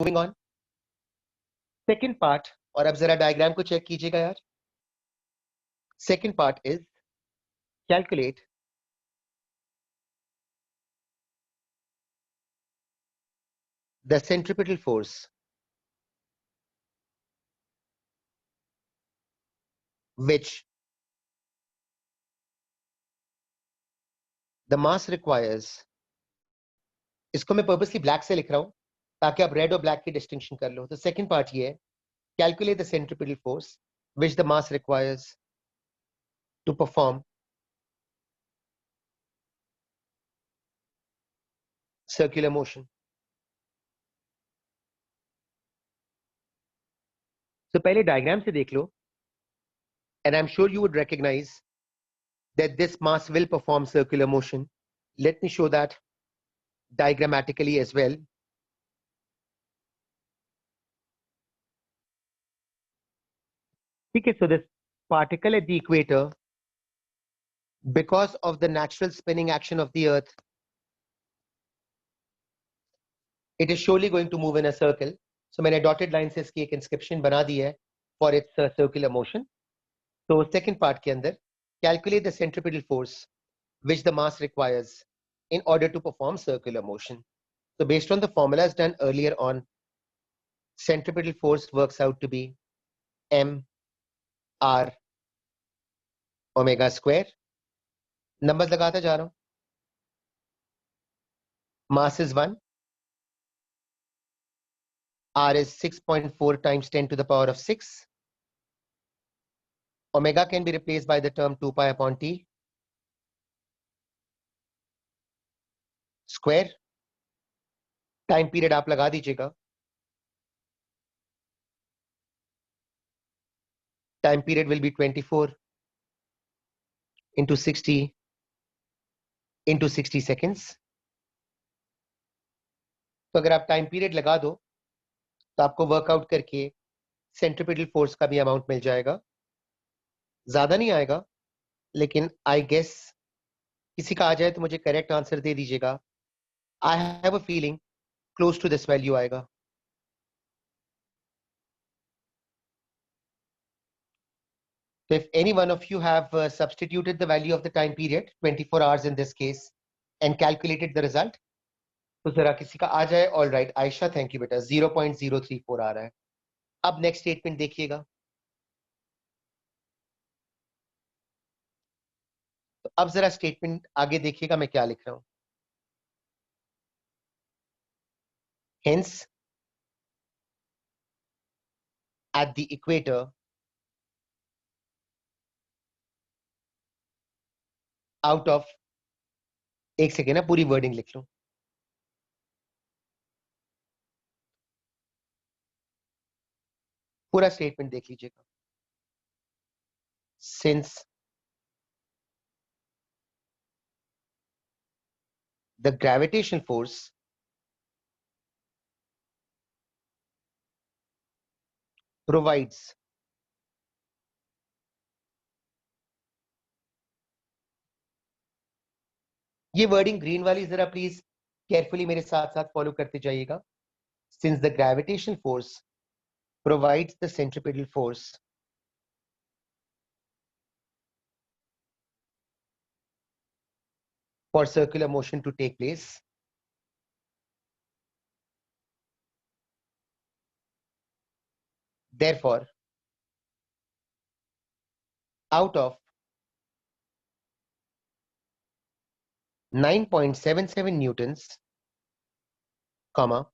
Moving on second part, और अब जरा डायग्राम को चेक कीजिएगा यार. Second part is calculate the centripetal force which the mass requires. इसको मैं पर्पसली ब्लैक से लिख रहा हूं ताकि आप रेड और ब्लैक की डिस्टिंक्शन कर लो. तो सेकंड पार्ट ये है, calculate the centripetal force which the mass requires to perform circular motion. So पहले डायग्राम से देख लो, and I'm sure you would recognize that this mass will perform circular motion. Let me show that diagrammatically as well. Okay, so this particle at the equator, because of the natural spinning action of the earth, it is surely going to move in a circle. So मैंने dotted line से इसकी एक inscription बना दी है for its circular motion. So second part के अंदर calculate the centripetal force which the mass requires in order to perform circular motion. So based on the formulas done earlier on, centripetal force works out to be m r omega square. Numbers लगाता जा रहा हूं. Mass is 1. R is 6.4 times 10 to the power of 6. Omega can be replaced by the term 2 pi upon t square. Time period आप लगा दीजिएगा. Time period will be 24 into 60 into 60 seconds. तो अगर आप टाइम पीरियड लगा दो तो आपको वर्कआउट करके सेंट्रिपिटल फोर्स का भी अमाउंट मिल जाएगा. ज्यादा नहीं आएगा, लेकिन आई गेस किसी का आ जाए तो मुझे करेक्ट आंसर दे दीजिएगा. I have a feeling close to this value आएगा. So if any one of you have substituted the value of the time period, 24 hours in this case, and calculated the result, तो जरा किसी का आ जाए. All right Ayesha, thank you बेटा. 0.034 आ रहा है. अब नेक्स्ट स्टेटमेंट देखिएगा. तो अब जरा स्टेटमेंट आगे देखिएगा मैं क्या लिख रहा हूं. Hence, at the equator, out of, एक सेकेंड ना पूरी वर्डिंग लिख लूं. पूरा स्टेटमेंट देख लीजिएगा. Since the gravitational force provides ये वर्डिंग ग्रीन वाली जरा प्लीज केयरफुली मेरे साथ साथ फॉलो करते जाइएगा. Since the gravitational force provides the centripetal force for circular motion to take place, therefore, out of 9.77 newtons, comma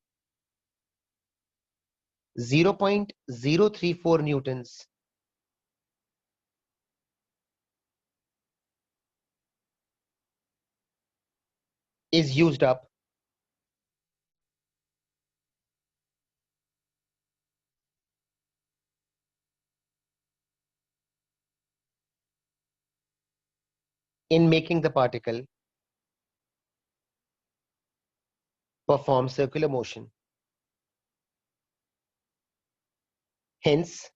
0.034 newtons is used up in making the particle perform circular motion. Hence,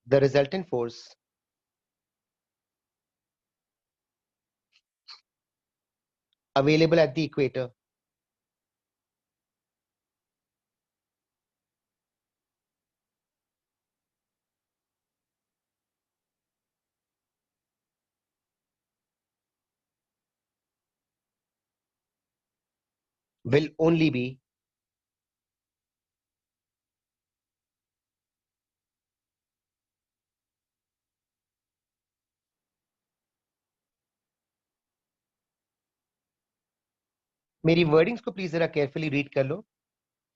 the resultant force available at the equator will only be मेरी wordings को please जरा carefully read कर लो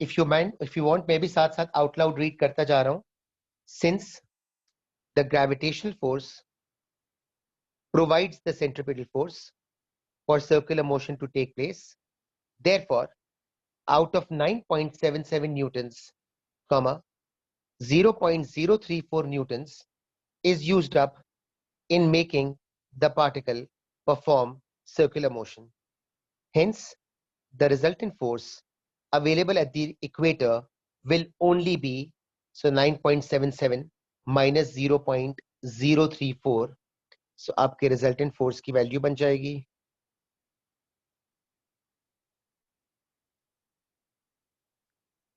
if you mind if you want मैं भी साथ साथ out loud read करता जा रहा हूं since the gravitational force provides the centripetal force for circular motion to take place. Therefore, out of 9.77 newtons, comma, 0.034 newtons is used up in making the particle perform circular motion. Hence, the resultant force available at the equator will only be, so 9.77 minus 0.034. So आपके resultant force की value बन जाएगी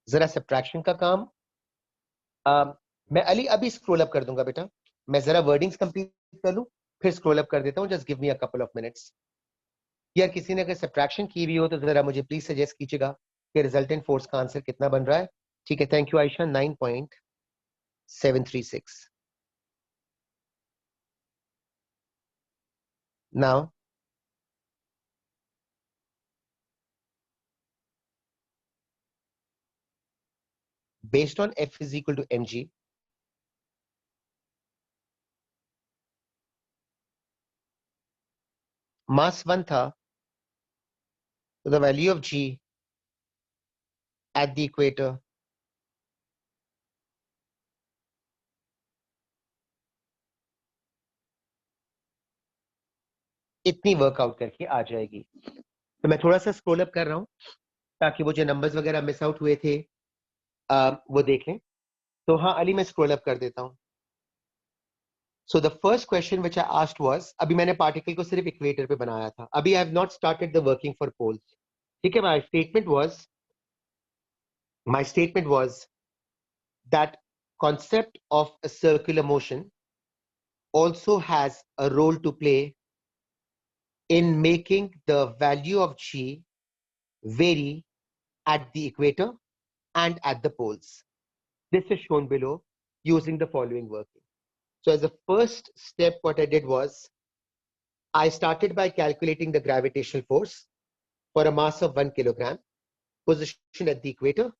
जरा subtraction का काम मैं अली अभी scroll up कर दूंगा बेटा मैं जरा वर्डिंग्स कंप्लीट कर लूं फिर स्क्रॉल अप कर देता हूं just give me a couple of minutes यार किसी ने अगर सब्ट्रैक्शन की भी हो तो जरा मुझे प्लीज सजेस्ट कीजिएगा कि रिजल्टेंट फोर्स का आंसर कितना बन रहा है ठीक है thank you Ayesha 9.736 now based on F is equal to mg mass 1 था तो the value of g at the equator इतनी वर्कआउट करके आ जाएगी तो मैं थोड़ा सा स्क्रॉल अप कर रहा हूं ताकि वो जो नंबर्स वगैरह मिस आउट हुए थे वो देख लें तो हाँ अली मैं स्क्रॉल अप कर देता हूं So the first question which I asked was, अभी मैंने पार्टिकल को सिर्फ इक्वेटर पे बनाया था अभी I have not started the working for poles ठीक है my statement was that concept of a circular motion also has a role to play in making the value of g vary at the equator and at the poles. This is shown below using the following working. So as a first step, what I did was I started by calculating the gravitational force for a mass of 1 kilogram positioned at the equator.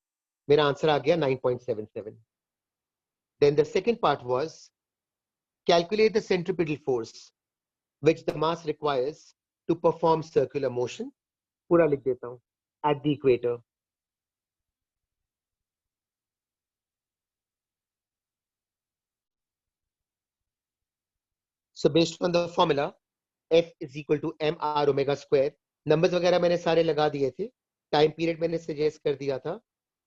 मेरा answer आ गया 9.77. Then the second part was calculate the centripetal force which the mass requires to perform circular motion. पूरा लिख देता हूं at the equator. So based on the formula F is equal to mr omega square. Numbers वगैरह मैंने सारे लगा दिए थे टाइम पीरियड मैंने सजेस्ट कर दिया था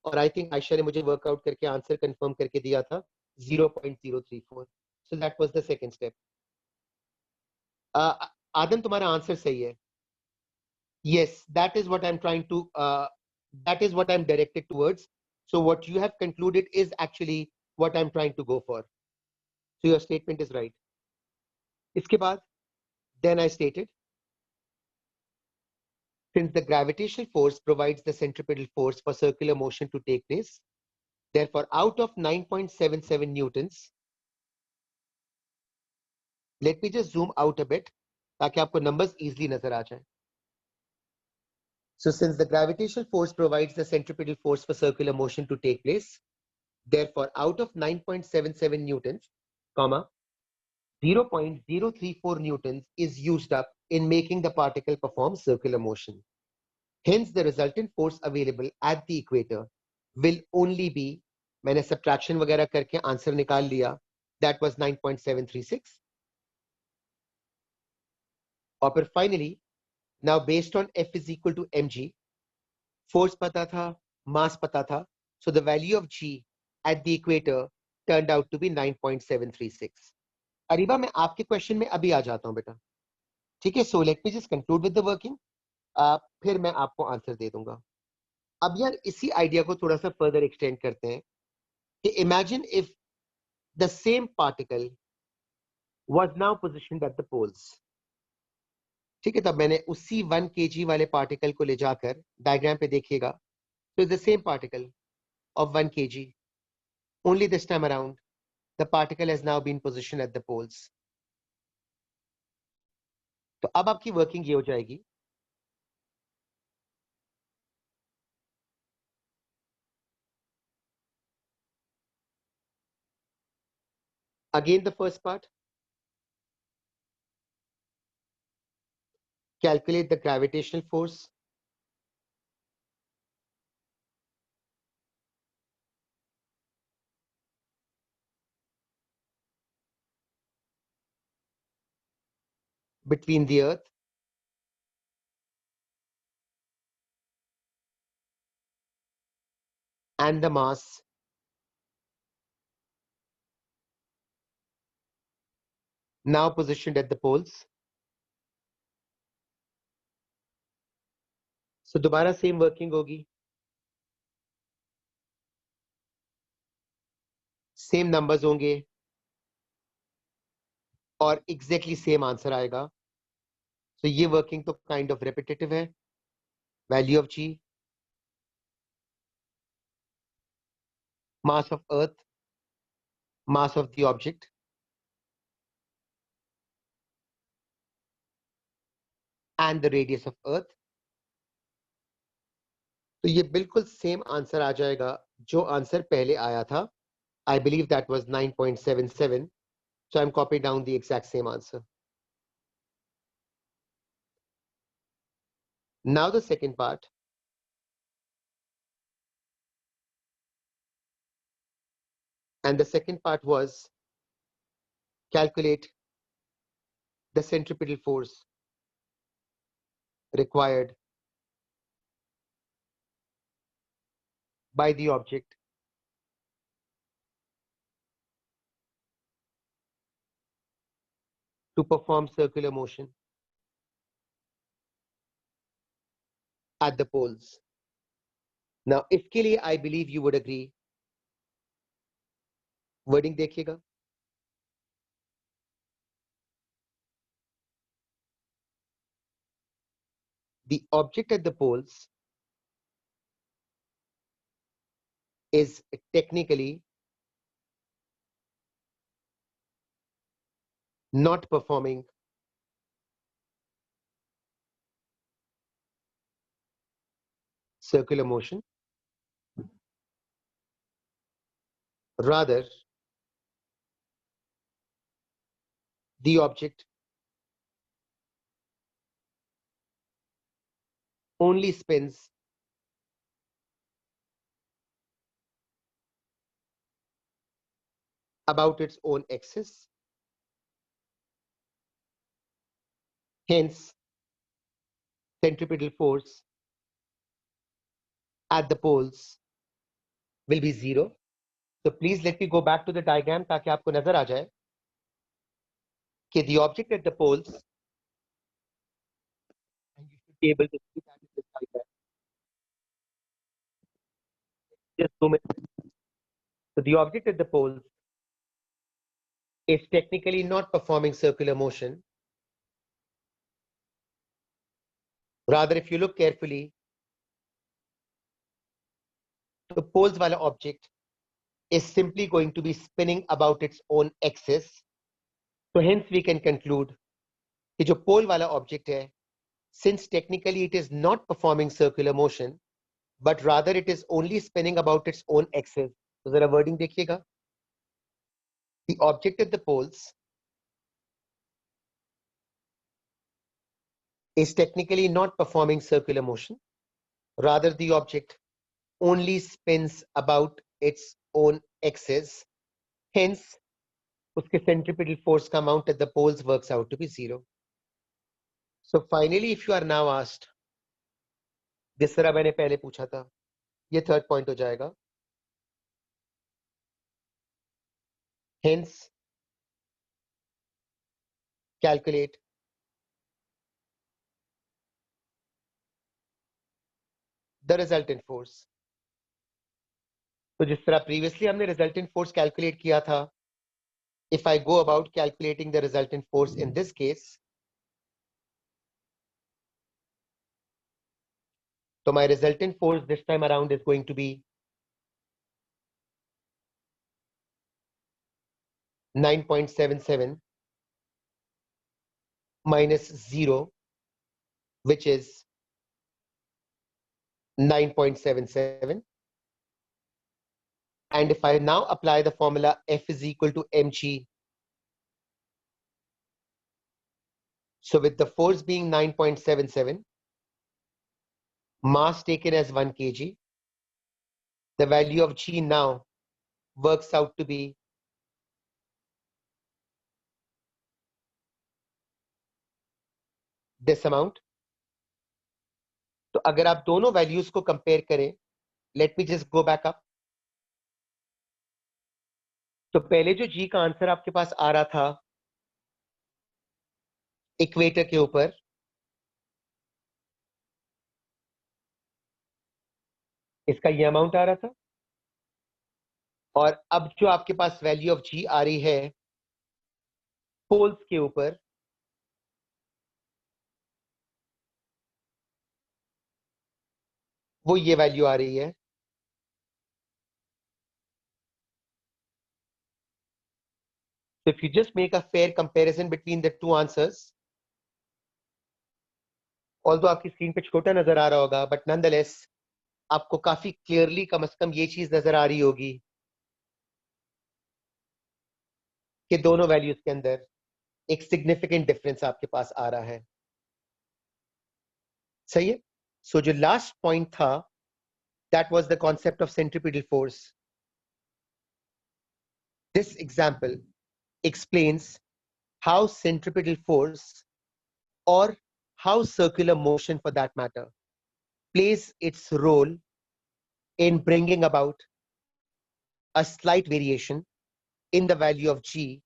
और आई थिंक आयशा ने मुझे वर्कआउट करके आंसर कंफर्म करके दिया था 0.034 so that was the second step Adam तुम्हारा आंसर सही है yes that is what I'm trying to that is what I'm directed towards so what you have concluded is actually what I'm trying to go for so your statement is right इसके बाद then I stated since the gravitational force provides the centripetal force for circular motion to take place therefore out of 9.77 newtons let me just zoom out a bit ताकि आपको numbers easily नजर आ जाए so since the gravitational force provides the centripetal force for circular motion to take place therefore out of 9.77 newtons comma 0.034 newtons is used up in making the particle perform circular motion hence the resultant force available at the equator will only be मैंने subtraction वगैरह करके answer निकाल लिया that was 9.736 और फिर finally now based on F is equal to mg force पता था mass पता था so the value of g at the equator turned out to be 9.736 Areeba मैं आपके क्वेश्चन में अभी आ जाता हूं बेटा ठीक है so let me just conclude with the working फिर मैं आपको आंसर दे दूंगा। अब यार इसी आइडिया को थोड़ा सा फर्दर एक्सटेंड करते हैं कि imagine if the same particle was now positioned at the poles. ठीक है, तब मैंने उसी 1 kg वाले पार्टिकल को ले जाकर डायग्राम पे देखिएगा, तो the same particle of 1 kg, only this time around the particle has now been positioned at the poles. तो अब आपकी वर्किंग ये हो जाएगी, again the first part, calculate the gravitational force between the earth and the mass now positioned at the poles. So दोबारा same working होगी, same numbers होंगे और एग्जैक्टली सेम आंसर आएगा। तो ये वर्किंग तो काइंड ऑफ रेपिटेटिव है। Value of G, mass of earth, mass of the object, and the radius of earth। तो ये बिल्कुल सेम आंसर आ जाएगा जो आंसर पहले आया था। I believe that was 9.77, so I'm copying down the exact same answer. Now the second part, and the second part was calculate the centripetal force required by the object to perform circular motion at the poles. Now इसके लिए I believe you would agree, wording देखिएगा, the object at the poles is technically not performing circular motion, rather the object only spins about its own axis. Hence, centripetal force at the poles will be 0. So please let me go back to the diagram ताकि आपको नजर आ जाए कि the object at the poles, and you should be able to see that in this diagram. Just zoom in. So the object at the poles is technically not performing circular motion. Rather, if you look carefully, the poles wala object is simply going to be spinning about its own axis. So hence we can conclude कि जो pole wala object है, since technically it is not performing circular motion, but rather it is only spinning about its own axis. So जरा wording देखिएगा. The object at the poles is technically not performing circular motion. Rather, the object only spins about its own axis. Hence, उसके centripetal force का amount at the poles works out to be 0. So finally, if you are now asked, जिस तरह मैंने पहले पूछा था, ये third point हो जाएगा. Hence, calculate the resultant force. तो जिस तरह previously हमने resultant force calculate किया था, if I go about calculating the resultant force in this case, so my resultant force this time around is going to be 9.77 minus 0, which is 9.77. And if I now apply the formula F is equal to mg, so with the force being 9.77, mass taken as 1 kg, the value of g now works out to be this amount. तो अगर आप दोनों values को compare करें, let me just go back up. तो पहले जो जी का आंसर आपके पास आ रहा था इक्वेटर के ऊपर, इसका ये अमाउंट आ रहा था, और अब जो आपके पास वैल्यू ऑफ जी आ रही है पोल्स के ऊपर, वो ये वैल्यू आ रही है. So if you just make a fair comparison between the two answers, although आपकी स्क्रीन पे छोटा नजर आ रहा होगा, but nonetheless आपको काफी क्लियरली कम से कम ये चीज नजर आ रही होगी कि दोनों वैल्यूज के अंदर एक सिग्निफिकेंट डिफरेंस आपके पास आ रहा है. सही है. सो जो लास्ट पॉइंट था, that was the concept of centripetal force. This example explains how centripetal force, or how circular motion for that matter, plays its role in bringing about a slight variation in the value of g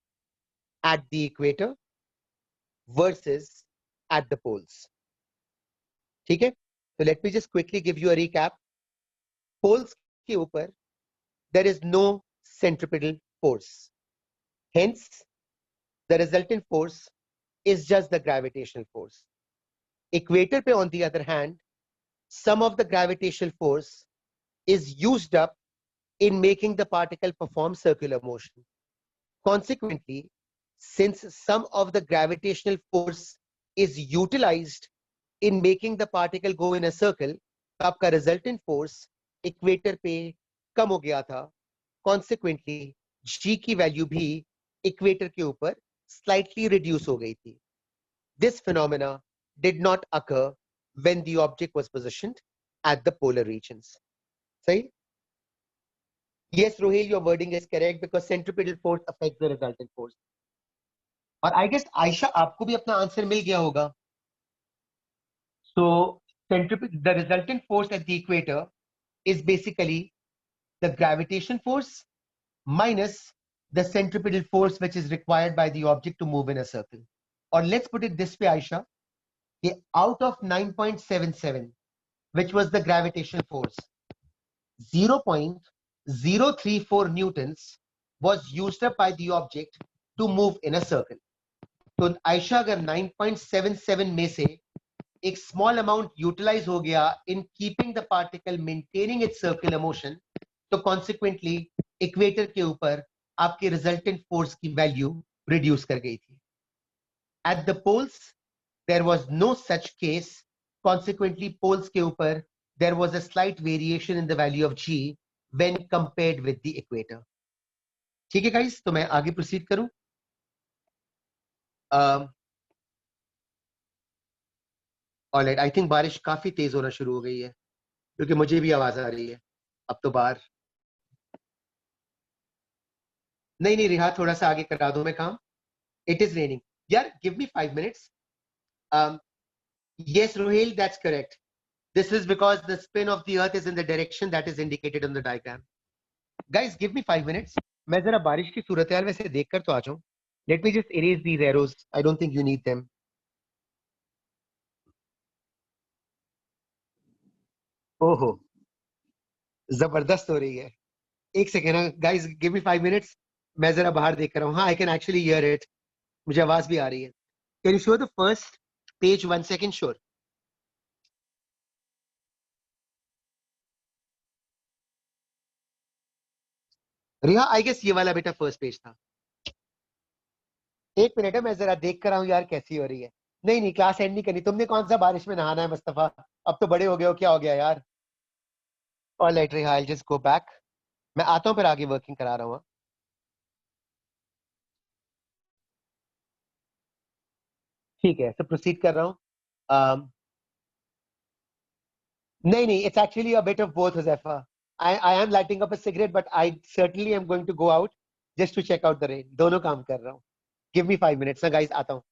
at the equator versus at the poles. ठीक है. So let me just quickly give you a recap. Poles के ऊपर there is no centripetal force. Hence, the resultant force is just the gravitational force. Equator पे, on the other hand, some of the gravitational force is used up in making the particle perform circular motion. Consequently, since some of the gravitational force is utilized in making the particle go in a circle, तो आपका resultant force equator पे कम हो गया था. Consequently, g की value भी equator के ऊपर slightly reduce हो गई थी. This phenomena did not occur when the object was positioned at the polar regions. Right? Yes, Rohil, your wording is correct because centripetal force affects the resultant force. और I guess Aisha, आपको भी अपना answer मिल गया होगा. So the resultant force at the equator is basically the gravitation force minus the centripetal force which is required by the object to move in a circle. Or let's put it this way, Aisha, out of 9.77, which was the gravitational force, 0.034 newtons was used up by the object to move in a circle. तो आयशा अगर 9.77 में से एक small amount utilize हो गया in keeping the particle maintaining its circular motion, तो consequently equator के ऊपर आपकी रिजल्टेंट फोर्स की वैल्यू रिड्यूस कर गई थी. At the poles there was no such case. Consequently poles के ऊपर there was a slight variation in the value of G when compared with the equator. ठीक है गाइस, तो मैं आगे प्रोसीड करूं. ऑलराइट, आई थिंक बारिश काफी तेज होना शुरू हो गई है क्योंकि मुझे भी आवाज आ रही है अब तो बाहर. नहीं नहीं रिहा, थोड़ा सा आगे करा दो मैं काम. इट इज रेनिंग यार, give me 5 minutes. yes Rohil, that's correct. This is because the spin of the earth is in the direction that is indicated on the diagram. Guys, give me 5 minutes. मैं जरा बारिश की सूरत हाल वैसे देख कर तो आ जाऊं. Let me just erase these arrows. I don't think you need them. ओहो, जबरदस्त हो रही है। एक second guys, give me 5 minutes. मैं जरा बाहर देख रहा हूँ। हाँ, I can actually hear it. मुझे आवाज भी आ रही है। Can you show the first page 1 second? Sure. Riya, I guess ये वाला बेटा फर्स्ट पेज था। एक मिनट है, मैं जरा देख कर रहा हूँ यार कैसी हो रही है। नहीं नहीं, क्लास एंड नहीं करनी। तुमने कौन सा बारिश में नहाना है मुस्तफा? अब तो बड़े हो गए हो, क्या हो गया यार? ऑलराइट रिहा, आई जस्ट गो बैक। मैं आता हूँ, फिर आगे वर्किंग करा रहा हूँ। ठीक है, तो प्रोसीड कर रहा हूँ। um, नहीं नहीं, it's actually a bit of both Huzaifa. I am lighting up a cigarette, but I certainly am going to go out just to check out the rain. दोनों काम कर रहा हूँ। गिव मी 5 मिनट्स ना गाइस, आता हूँ।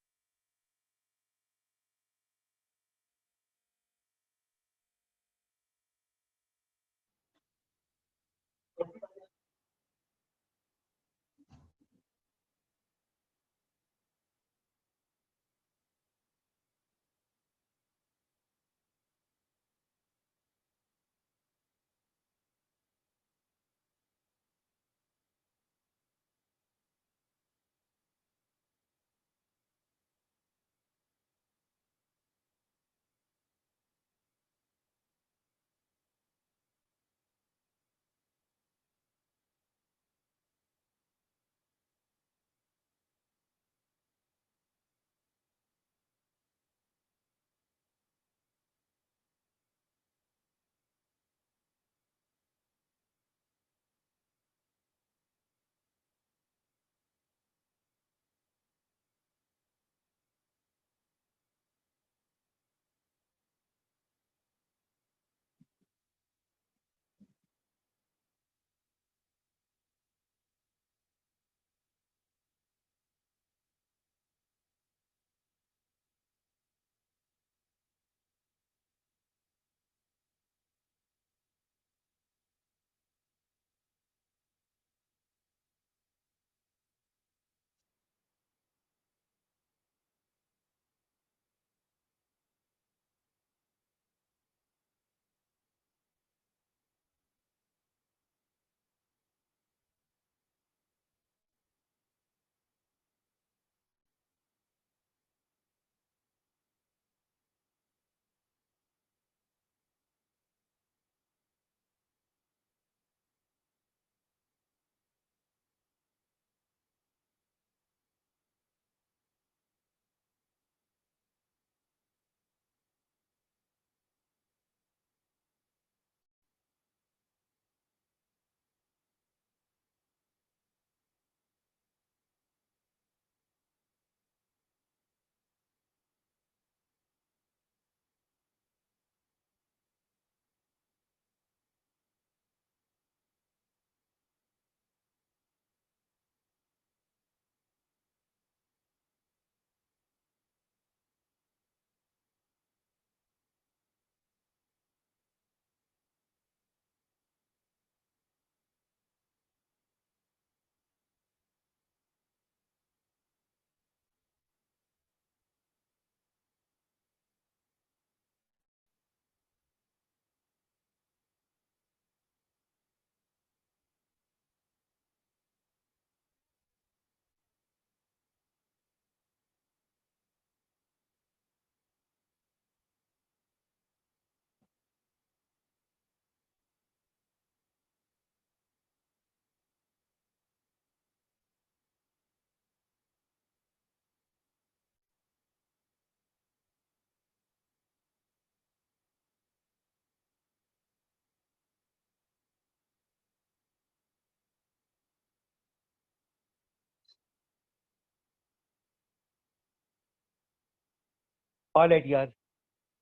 ऑलराइट यार,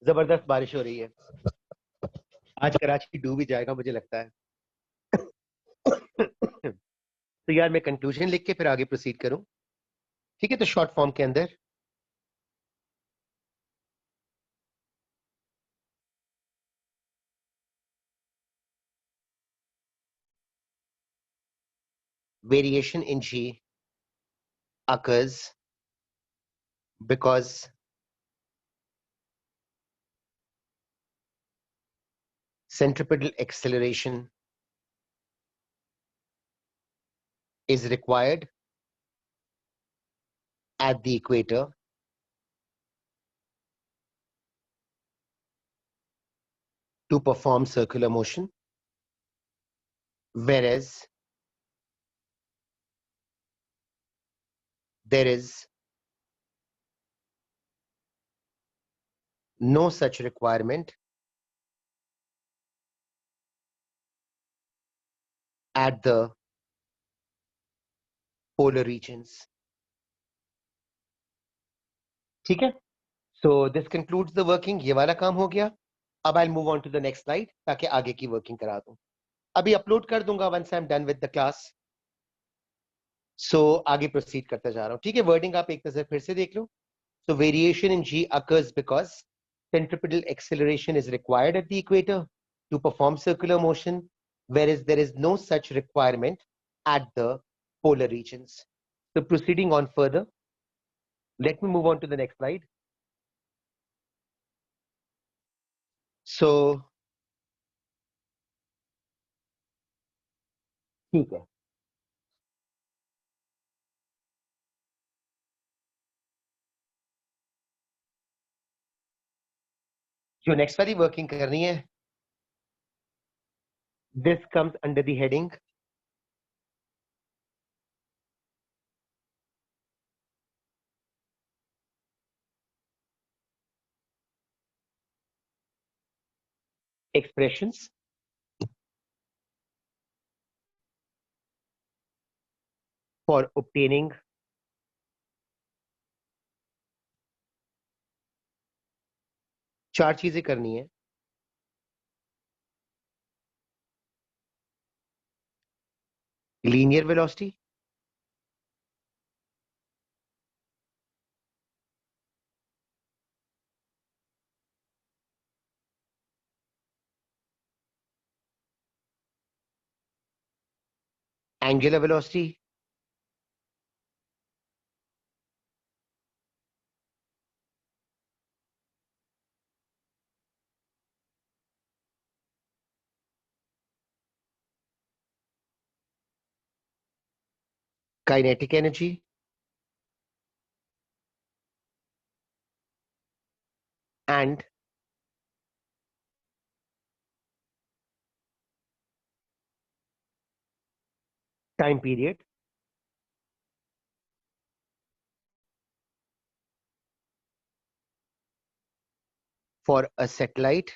जबरदस्त बारिश हो रही है। आज कराची डूब ही जाएगा मुझे लगता है। तो यार, मैं कंक्लूजन लिख के फिर आगे प्रोसीड करूं? ठीक है, तो शॉर्ट फॉर्म के अंदर variation in G occurs because centripetal acceleration is required at the equator to perform circular motion, whereas there is no such requirement at the polar regions. ठीक है? So this concludes the working. ये वाला काम हो गया. अब I'll move on to the next slide ताकि आगे की working करा दूं. अभी upload कर दूंगा once I'm done with the class. So आगे proceed करता जा रहा हूं. ठीक है? Wording आप एक नजर फिर से देख लो. So variation in G occurs because centripetal acceleration is required at the equator to perform circular motion, whereas there is no such requirement at the polar regions. So proceeding on further, let me move on to the next slide. So ठीक है. जो next वाली working करनी है, this comes under the heading expressions for obtaining चार चीजें करनी है. Linear velocity, angular velocity, kinetic energy, and time period for a satellite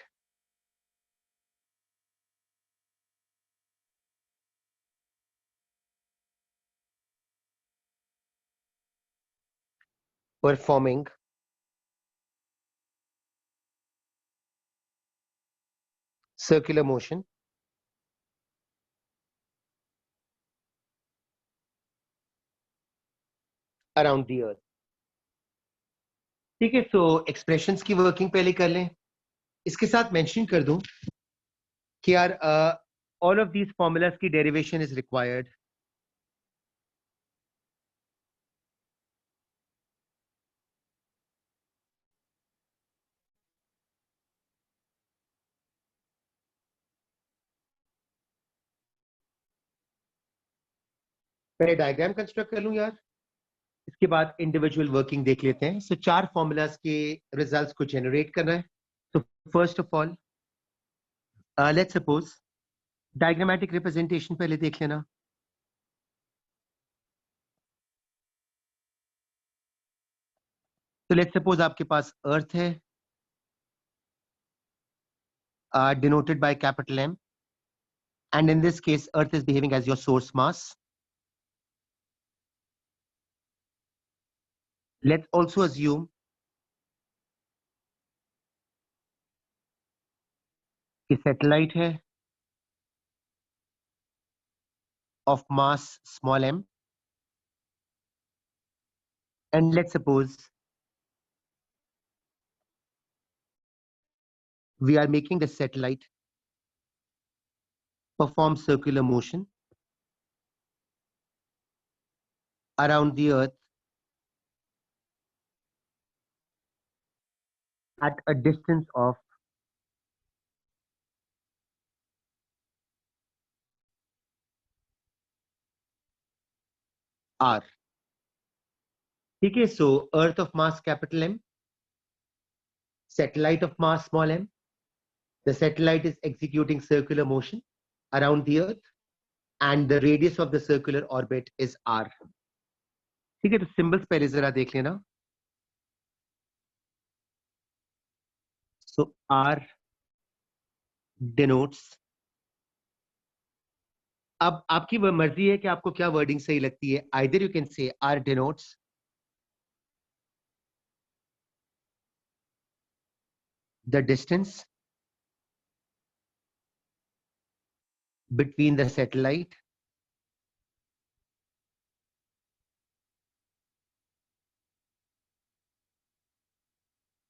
performing circular motion around the earth. ठीक है, so expressions की working पहले कर लें. इसके साथ mention कर दूं कि यार all of these formulas की derivation is required. पहले डायग्राम कंस्ट्रक्ट कर लूं यार, इसके बाद इंडिविजुअल वर्किंग देख लेते हैं. सो चार फॉर्मूलाज के रिजल्ट्स को जनरेट करना है. तो first of all let's suppose diagrammatic representation पहले देख लेना. तो लेट्स सपोज आपके पास अर्थ है denoted by capital M, and in this case earth is behaving as your source mass. Let's also assume कि satellite है of mass small m, and let's suppose we are making the satellite perform circular motion around the earth at a distance of r. ठीक है, so earth of mass capital M, satellite of mass small m. The satellite is executing circular motion around the earth and the radius of the circular orbit is r. ठीक है, तो symbols पहले जरा देख लेना. So r denotes, अब आपकी मर्जी है कि आपको क्या वर्डिंग सही लगती है. Either you can say r denotes the distance between the satellite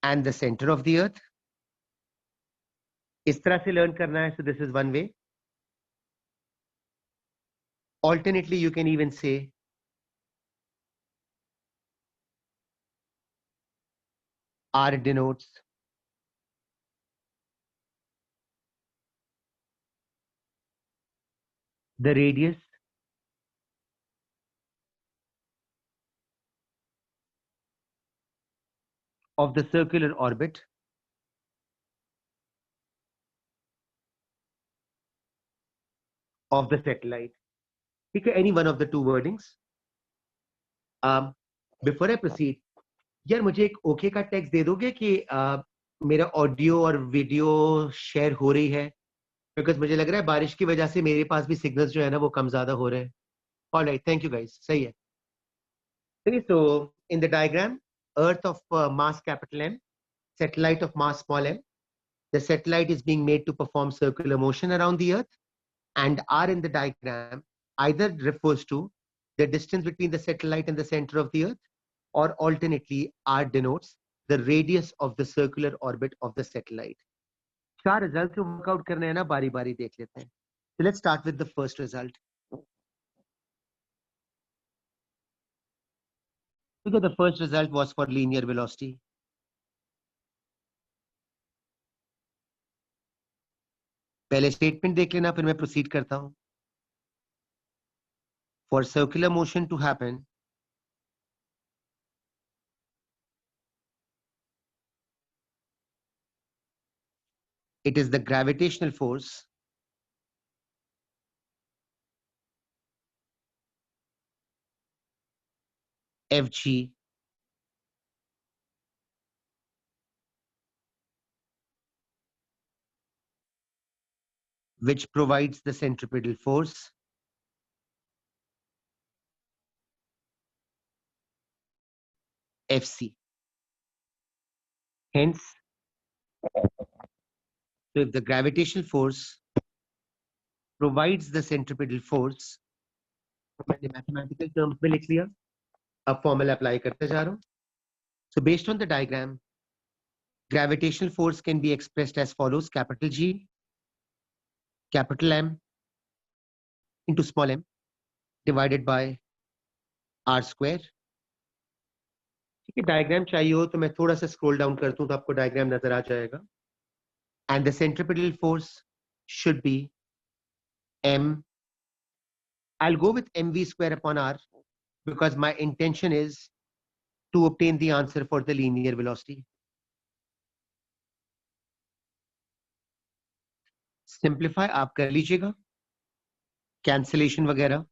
and the center of the earth. इस तरह से लर्न करना है. So this is one way. Alternately, you can even say r denotes the radius of the circular orbit of the satellite. ठीक है, any one of the two wordings. Before I proceed, यार मुझे एक okay का text दे दोगे कि मेरा audio और वीडियो शेयर हो रही है, बिकॉज मुझे लग रहा है बारिश की वजह से मेरे पास भी सिग्नल्स जो है ना वो कम ज्यादा हो रहे हैं. ऑलराइट, थैंक यू गाइस, सही है. So in the diagram, earth of mass capital M, satellite of mass small m, the satellite is being made to perform circular motion around the earth, and r in the diagram either refers to the distance between the satellite and the center of the earth, or alternately r denotes the radius of the circular orbit of the satellite. चार result जो workout करने हैं ना बारी बारी देख लेते हैं. So let's start with the first result. Because the first result was for linear velocity. पहले स्टेटमेंट देख लेना, फिर मैं प्रोसीड करता हूं. For circular motion to happen, it is the gravitational force Fg which provides the centripetal force Fc. Hence, so if the gravitational force provides the centripetal force, मैंने mathematical terms में लिख लिया, अब फॉर्मूला अप्लाई करते जा रहा हूं. So based on the diagram, gravitational force can be expressed as follows: capital G, capital M into small m divided by r square. ठीक है, डायग्राम चाहिए हो तो मैं थोड़ा सा स्क्रॉल डाउन करता हूं तो आपको डायग्राम नजर आ जाएगा. And the centripetal force should be m. I'll go with mv square upon r because my intention is to obtain the answer for the linear velocity. Simplify आप कर लीजिएगा, कैंसिलेशन वगैरह.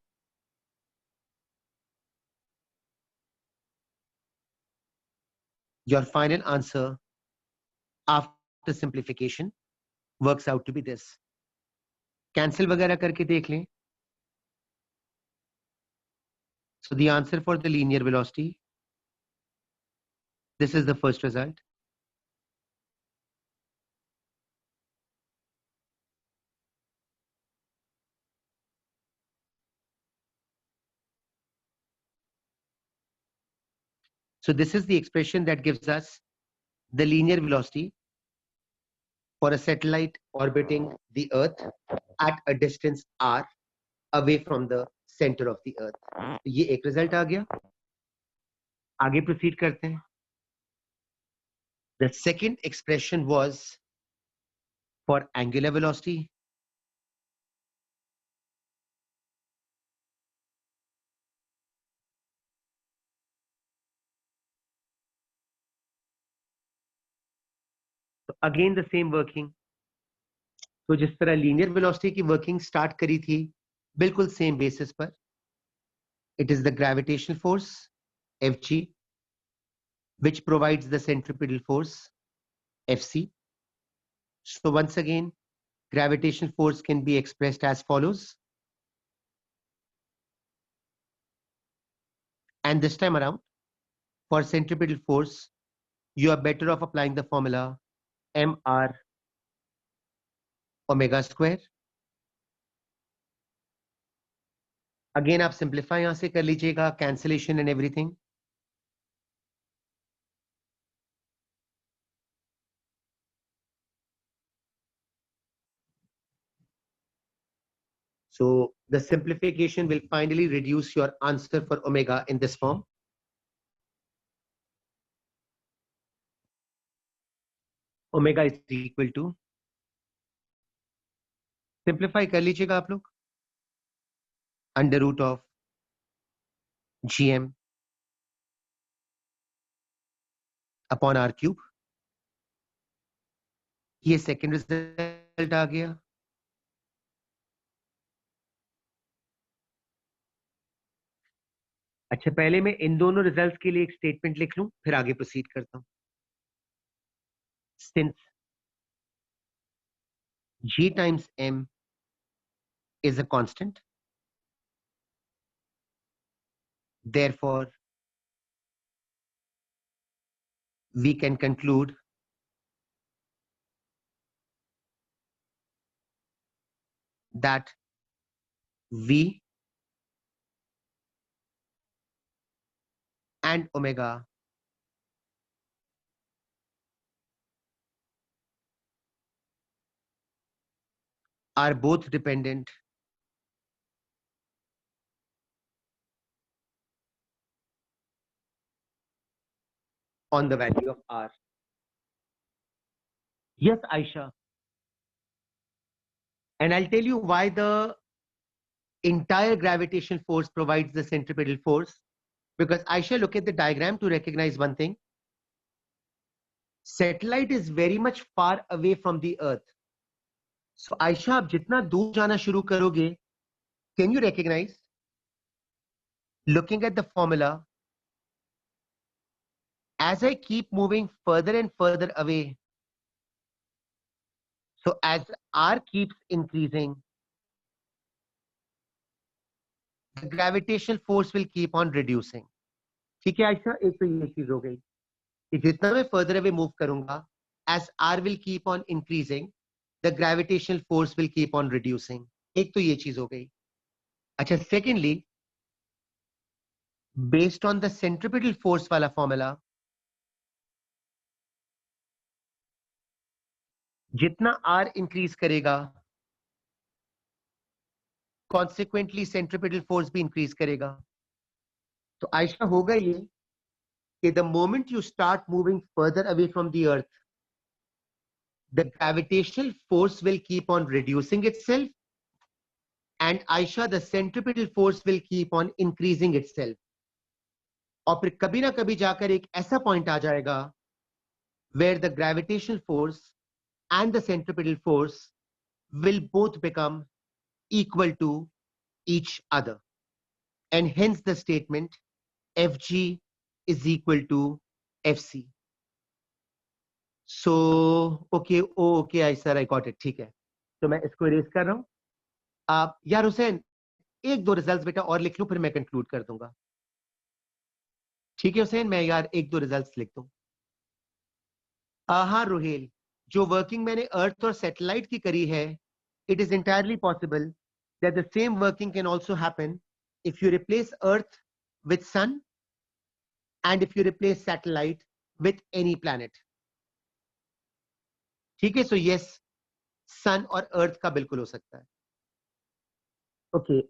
Your final answer after simplification works out to be this. Cancel वगैरह करके देख लें. So the answer for the linear velocity, this is the first result. So this is the expression that gives us the linear velocity for a satellite orbiting the earth at a distance r away from the center of the earth. ये एक result आ गया. आगे proceed करते हैं. The second expression was for angular velocity. तो again the same working, तो जिस तरह लीनियर वेलोसिटी की वर्किंग स्टार्ट करी थी बिल्कुल सेम बेसिस पर, it is the gravitational force Fg which provides the centripetal force Fc. So once again, gravitational force can be expressed as follows. And this time around, for centripetal force, you are better off applying the formula mr omega square. Again, आप simplify यहाँ से कर लीजिएगा, cancellation and everything. So the simplification will finally reduce your answer for omega in this form. Omega is equal to, simplify कर लीजिएगा आप लोग, under root of gm upon r cube. ये सेकेंड रिजल्ट आ गया. अच्छा, पहले मैं इन दोनों रिजल्ट्स के लिए एक स्टेटमेंट लिख लूं, फिर आगे प्रोसीड करता हूं. Since g times m is a constant, therefore we can conclude that v and omega are both dependent on the value of r. Yes, Aisha. And I'll tell you why the entire gravitational force provides the centripetal force. Because Aisha, look at the diagram to recognize one thing. Satellite is very much far away from the earth. So Aisha, आप जितना दूर जाना शुरू करोगे, can you recognize, looking at the formula, as I keep moving further and further away, so as r keeps increasing, the gravitational force will keep on reducing. ठीक है आयशा, एक तो ये चीज हो गई कि जितना मैं further away move करूंगा, as r will keep on increasing, the gravitational force will keep on reducing. एक तो ये चीज हो गई. अच्छा, secondly, based on the centripetal force वाला formula, जितना r increase करेगा, consequently centripetal force भी increase करेगा. तो आयशा होगा ये कि the moment you start moving further away from the earth, the gravitational force will keep on reducing itself, and Aisha, the centripetal force will keep on increasing itself. और फिर कभी ना कभी जाकर एक ऐसा पॉइंट आ जाएगा where the gravitational force and the centripetal force will both become equal to each other, and hence the statement Fg is equal to Fc. So okay, okay, I sir, I got it. ठीक है, तो मैं इसको erase कर रहा हूं. आप यार हुसैन एक दो रिजल्ट्स बेटा और लिख लूं, फिर मैं कंक्लूड कर दूंगा. ठीक है हुसैन, मैं यार एक दो रिजल्ट्स लिख दूं. हाँ रोहेल, जो वर्किंग मैंने अर्थ और सैटेलाइट की करी है, it is entirely possible that the same working can also happen if you replace earth with sun and if you replace satellite with any planet. ठीक है, सो यस, सन और अर्थ का बिल्कुल हो सकता है. Okay,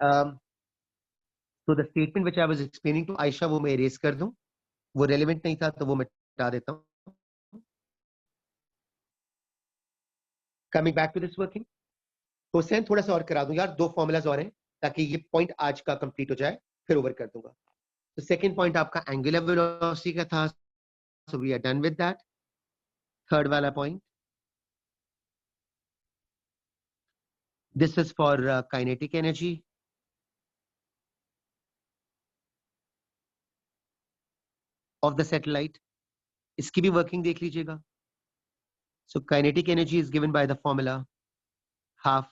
so the statement which I was explaining to Aisha, वो मैं erase कर दूं, वो relevant नहीं था तो वो मैं हटा देता हूं. Coming back to this working, Hussain थोड़ा सा और करा दूं यार, दो फॉर्मूलाज और हैं ताकि ये पॉइंट आज का कंप्लीट हो जाए, फिर ओवर कर दूंगा. तो सेकंड पॉइंट आपका एंगुलर वेलोसिटी का था, so we are done with that. Third वाला point, This is for kinetic energy. Of the satellite. इसकी भी working देख लीजिएगा. So kinetic energy is given by the formula half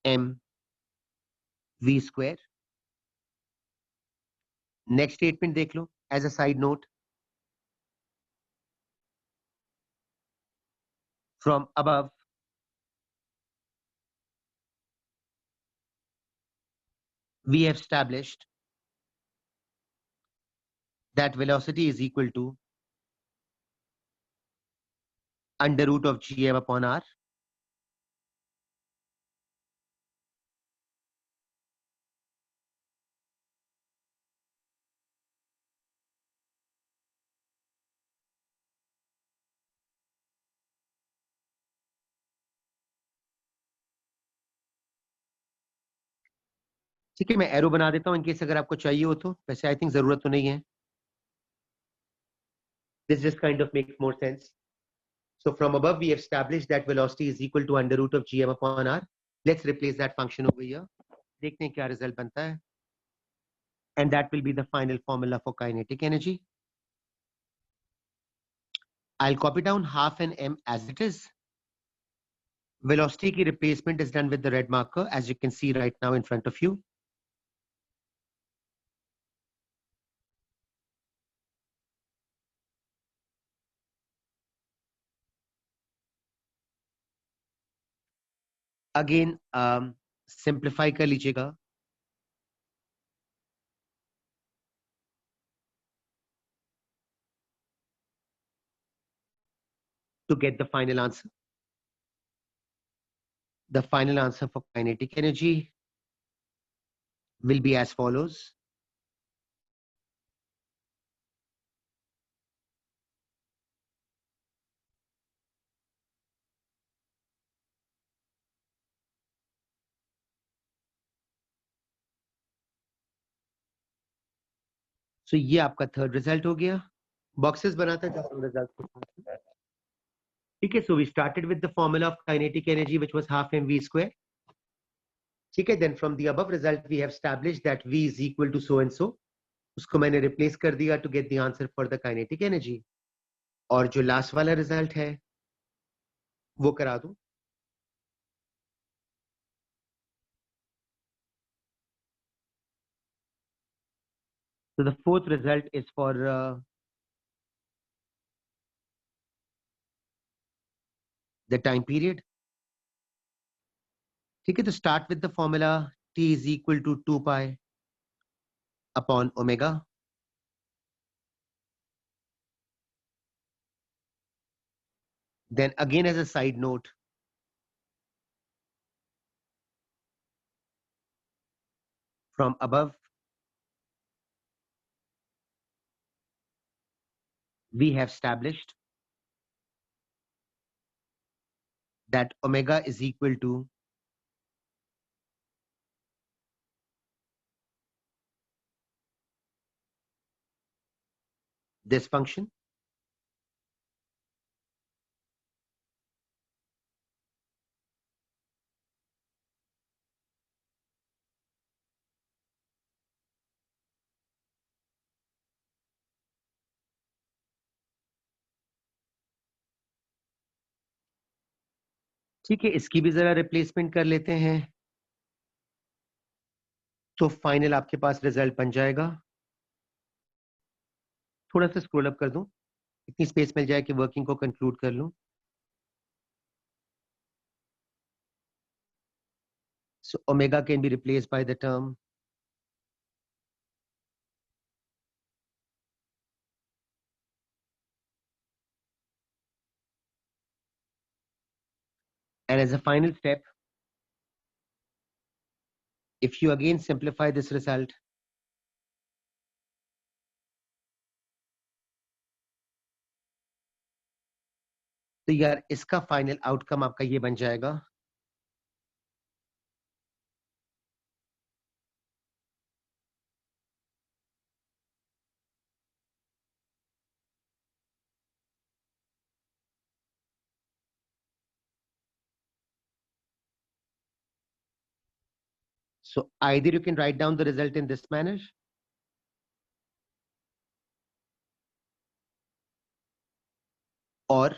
m v square. Next statement देख लो as a side note. From above, we have established that velocity is equal to under root of gm upon r. ठीक है, मैं arrow बना देता हूं in case अगर आपको चाहिए हो तो. वैसे आई थिंक जरूरत तो नहीं है. This just kind of makes more sense. So from above we have established that velocity is equal to under root of gm upon r. Let's replace that function over here. देखते हैं क्या result बनता है. And that will be the final formula for kinetic energy. I'll copy down half an m as it is. Velocity ki replacement is done with the red marker, as you can see right now in front of you. Again, simplify कर लीजिएगा. To get the final answer. The final answer for kinetic energy will be as follows. So ये आपका third result हो गया. Boxes बनाता जा रहा हूं result के साथ. ठीक है, so we started with the formula of kinetic energy which was half mv square. ठीक है, then from the above result we have established that v is equal to so and so. उसको मैंने replace कर दिया to get the answer for the kinetic energy. और जो last वाला result है वो करा दूं. So the fourth result is for the time period. ठीक है, तो start with the formula t is equal to 2 pi upon omega. Then again as a side note, from above we have established that omega is equal to this function. ठीक है, इसकी भी जरा replacement कर लेते हैं. तो फाइनल आपके पास रिजल्ट बन जाएगा. थोड़ा सा स्क्रॉल अप कर दूं, इतनी स्पेस मिल जाए कि वर्किंग को कंक्लूड कर लूं. So omega can be replaced by the term and as a final step, if you again simplify this result, तो यार इसका फाइनल आउटकम आपका ये बन जाएगा. So either you can write down the result in this manner, or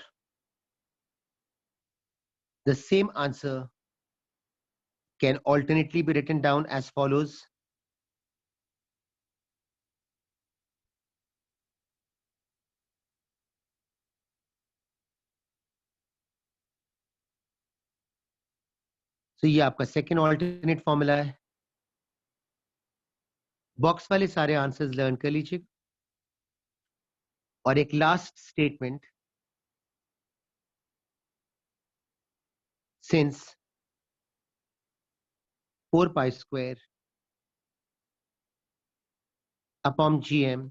the same answer can alternately be written down as follows. So ये आपका second alternate formula है. बॉक्स वाले सारे आंसर्स लर्न कर लीजिए और एक last statement. Since 4 pi square upon gm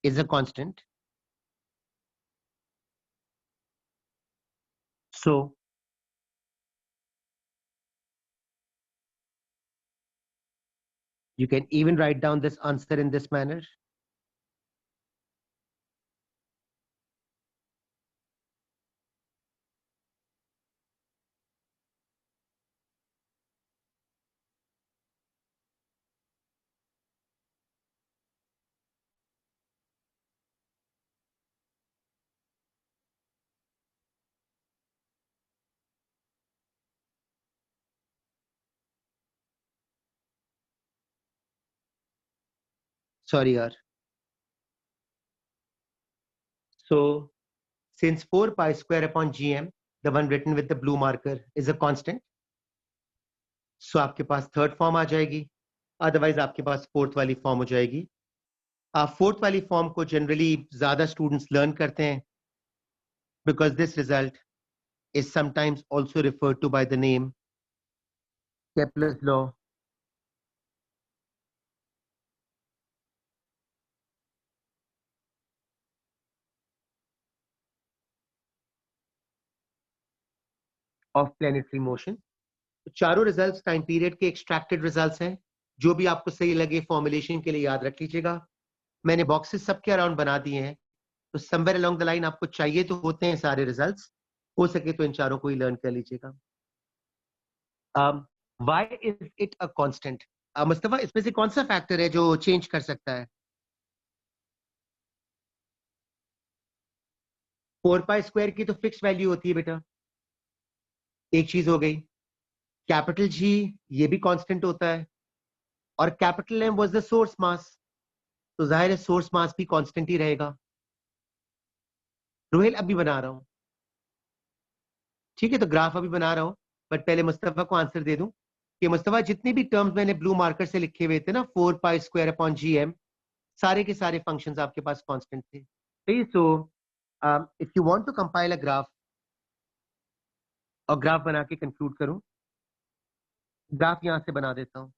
is a constant, so you can even write down this answer in this manner. Sorry, yaar. So since 4 pi square upon gm, the one written with the blue marker, is a constant, so आपके पास third form आ जाएगी. Otherwise आपके पास fourth वाली form हो जाएगी. आप fourth वाली form को generally ज्यादा स्टूडेंट्स लर्न करते हैं because this result is sometimes also referred to by the name Kepler's law of planetary motion. तो चारों रिजल्ट्स टाइम पीरियड के एक्सट्रैक्टेड रिजल्ट्स हैं. जो भी आपको सही लगे फॉर्मुलेशन के लिए याद रख लीजिएगा. मैंने बॉक्सेस सबके अराउंड बना दिए हैं, तो समवेयर अलोंग द लाइन आपको चाहिए तो होते हैं सारे रिजल्ट्स. हो सके तो इन चारों को ही लर्न कर लीजिएगा. Why is it a constant? Mustafa, इसमें से कौन सा फैक्टर है जो चेंज कर सकता है? 4 पाई स्क्वायर की तो फिक्स वैल्यू होती है बेटा. एक चीज हो गई. कैपिटल जी ये भी कांस्टेंट होता है, और capital M was the source mass, तो जाहिर है सोर्स मास भी कांस्टेंट ही रहेगा. रोहेल अभी बना रहा हूं. ठीक है, तो ग्राफ अभी बना रहा हूं, बट पहले मुस्तफा को आंसर दे दूं कि मुस्तफा जितने भी टर्म्स मैंने ब्लू मार्कर से लिखे हुए थे ना, 4 पाई स्क्वायर अपॉन जीएम, सारे के सारे फंक्शंस आपके पास कांस्टेंट थे. So if you want to compile a graph, और ग्राफ बना के कंक्लूड करूं, ग्राफ यहां से बना देता हूं.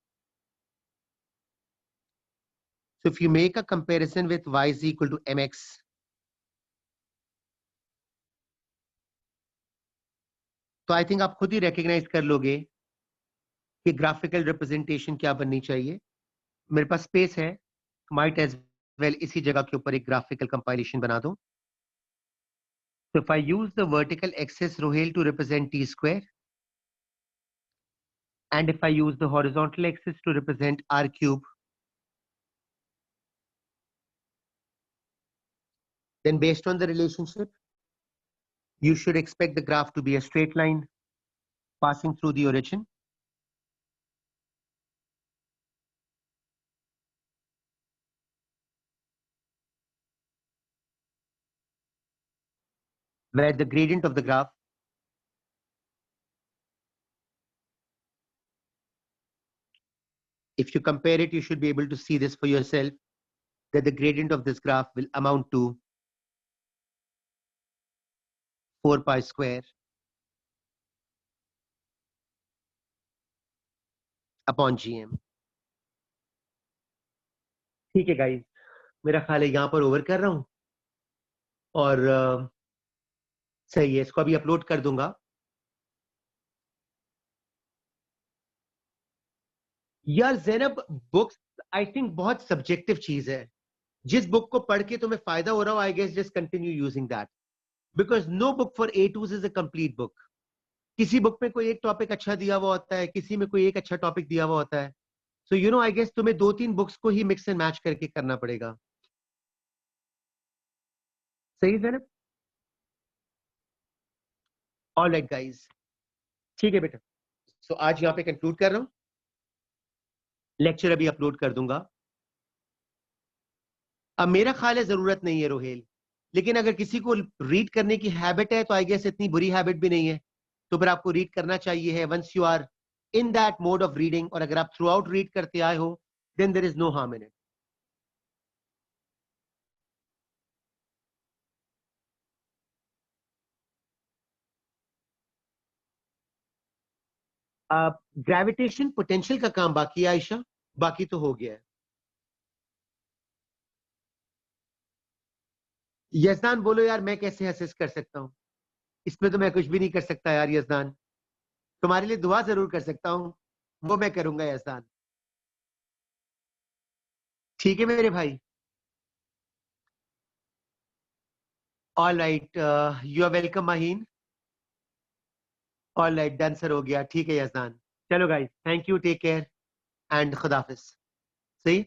So if you make a comparison with y is equal to mx, तो आई थिंक आप खुद ही रिकॉग्नाइज कर लोगे कि ग्राफिकल रिप्रेजेंटेशन क्या बननी चाहिए. मेरे पास स्पेस है, माइट एज वेल इसी जगह के ऊपर एक ग्राफिकल कंपाइलेशन बना दूं. So if I use the vertical axis, Rohel, to represent t square, and if I use the horizontal axis to represent r cube, then based on the relationship, you should expect the graph to be a straight line passing through the origin. Where the gradient of the graph if you compare it, you should be able to see this for yourself, that the gradient of this graph will amount to 4 pi square upon gm. ठीक है guys, मेरा ख्याल है यहां पर over कर रहा हूं, और सही है, इसको अभी अपलोड कर दूंगा. यार ज़ैनब, बुक्स आई थिंक बहुत सब्जेक्टिव चीज है. जिस बुक को पढ़ के तुम्हें फायदा हो रहा हो, I guess just continue using that, because no book for A2s is a complete book. किसी बुक में कोई एक टॉपिक अच्छा दिया हुआ होता है, किसी में कोई एक अच्छा टॉपिक दिया हुआ होता है. So you know I guess तुम्हें 2-3 बुक्स को ही मिक्स एंड मैच करके करना पड़ेगा. सही है ना? ऑलराइट गाइस, ठीक है बेटा. सो आज यहाँ पे कंक्लूड कर रहा हूँ. लेक्चर अभी अपलोड कर दूंगा. अब मेरा ख्याल है जरूरत नहीं है रोहेल, लेकिन अगर किसी को रीड करने की हैबिट है तो आई गेस इतनी बुरी हैबिट भी नहीं है. तो फिर आपको रीड करना चाहिए है once you are in that mode of reading. और अगर आप थ्रू आउट रीड करते आए हो then there is no harm in it. Gravitation potential का काम बाकी है आयशा, बाकी तो हो गया है. यजदान बोलो यार, मैं कैसे असिस्ट कर सकता हूँ इसमें? तो मैं कुछ भी नहीं कर सकता यार यजदान. तुम्हारे लिए दुआ जरूर कर सकता हूँ, वो मैं करूंगा यजदान. ठीक है मेरे भाई. All right, you are welcome Maheen. All right, done sir, हो गया. ठीक है यजदान. चलो guys, thank you, take care and खुदाफिज. सही.